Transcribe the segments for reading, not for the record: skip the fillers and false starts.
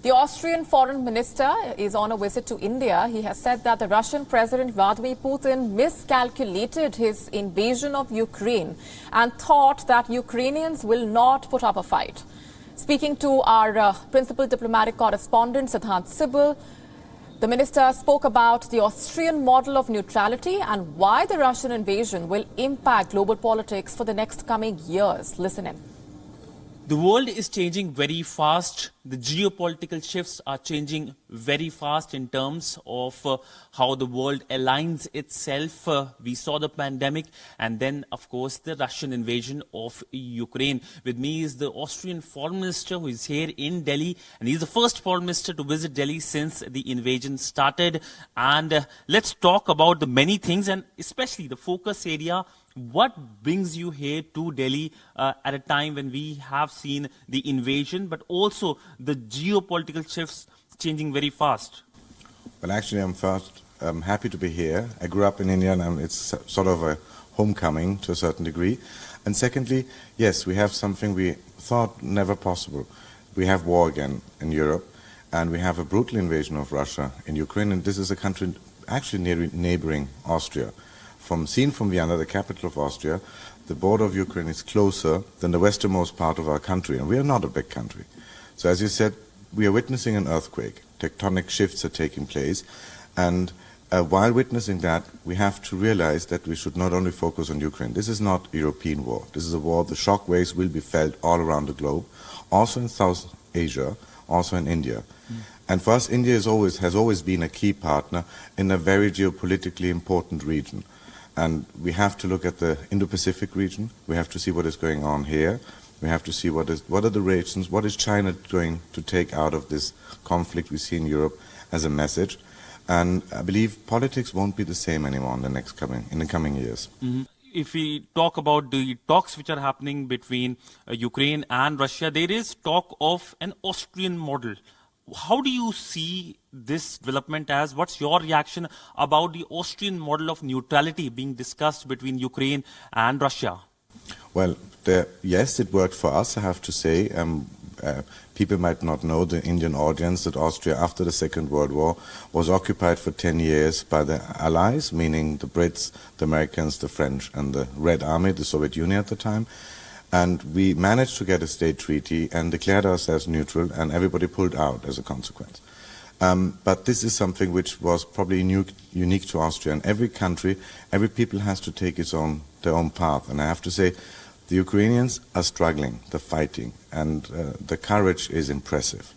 The Austrian foreign minister is on a visit to India. He has said that the Russian President Vladimir Putin miscalculated his invasion of Ukraine and thought that Ukrainians will not put up a fight. Speaking to our principal diplomatic correspondent, Siddhant Sibbal, the minister spoke about the Austrian model of neutrality and why the Russian invasion will impact global politics for the next coming years. Listen in. The world is changing very fast. The geopolitical shifts are changing very fast in terms of how the world aligns itself. We saw the pandemic and then, of course, the Russian invasion of Ukraine. With me is the Austrian foreign minister who is here in Delhi. And he's the first foreign minister to visit Delhi since the invasion started. And let's talk about the many things and especially the focus area. What brings you here to Delhi at a time when we have seen the invasion, but also the geopolitical shifts changing very fast? Well, actually, I'm happy to be here. I grew up in India, and it's sort of a homecoming to a certain degree. And secondly, yes, we have something we thought never possible. We have war again in Europe, and we have a brutal invasion of Russia in Ukraine, and this is a country actually neighboring Austria. Seen from Vienna, the capital of Austria, the border of Ukraine is closer than the westernmost part of our country, and we are not a big country. So as you said, we are witnessing an earthquake. Tectonic shifts are taking place, and while witnessing that, we have to realize that we should not only focus on Ukraine. This is not a European war. This is a war. The shock waves will be felt all around the globe, also in South Asia, also in India. And for us, India has always been a key partner in a very geopolitically important region. And we have to look at the Indo-Pacific region. We have to see what is going on here. We have to see what are the reactions, what is China going to take out of this conflict we see in Europe as a message. And I believe politics won't be the same anymore in the coming years. Mm-hmm. If we talk about the talks which are happening between Ukraine and Russia, there is talk of an Austrian model. How do you see this development as? What's your reaction about the Austrian model of neutrality being discussed between Ukraine and Russia? Well, yes, it worked for us, I have to say. People might not know, the Indian audience, that Austria, after the Second World War, was occupied for 10 years by the Allies, meaning the Brits, the Americans, the French, and the Red Army, the Soviet Union at the time. And we managed to get a state treaty and declared ourselves neutral, and everybody pulled out as a consequence. But this is something which was probably unique to Austria. And every country, every people has to take their own path. And I have to say, the Ukrainians are struggling, they're fighting, and the courage is impressive.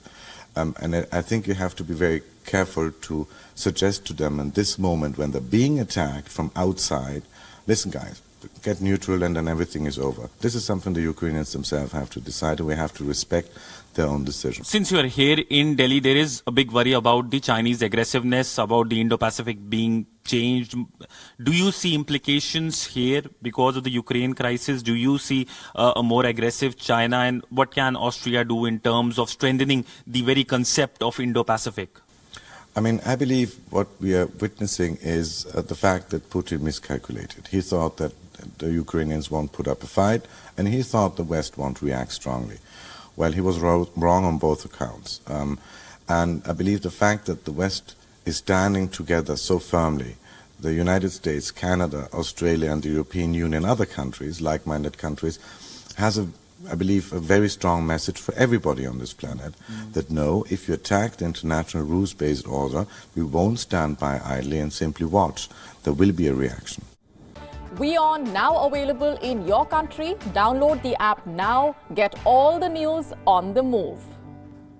And I think you have to be very careful to suggest to them in this moment when they're being attacked from outside, listen guys, get neutral and then everything is over. This is something the Ukrainians themselves have to decide, and we have to respect their own decision. Since you are here in Delhi, there is a big worry about the Chinese aggressiveness, about the Indo-Pacific being changed. Do you see implications here because of the Ukraine crisis? Do you see a more aggressive China, and what can Austria do in terms of strengthening the very concept of Indo-Pacific? I mean, I believe what we are witnessing is the fact that Putin miscalculated. He thought that the Ukrainians won't put up a fight, and he thought the West won't react strongly. Well, he was wrong on both accounts. And I believe the fact that the West is standing together so firmly, the United States, Canada, Australia, and the European Union, other countries, like-minded countries, has I believe, a very strong message for everybody on this planet, that no, if you attack the international rules-based order, we won't stand by idly and simply watch. There will be a reaction. WION now available in your country. Download the app now. Get all the news on the move.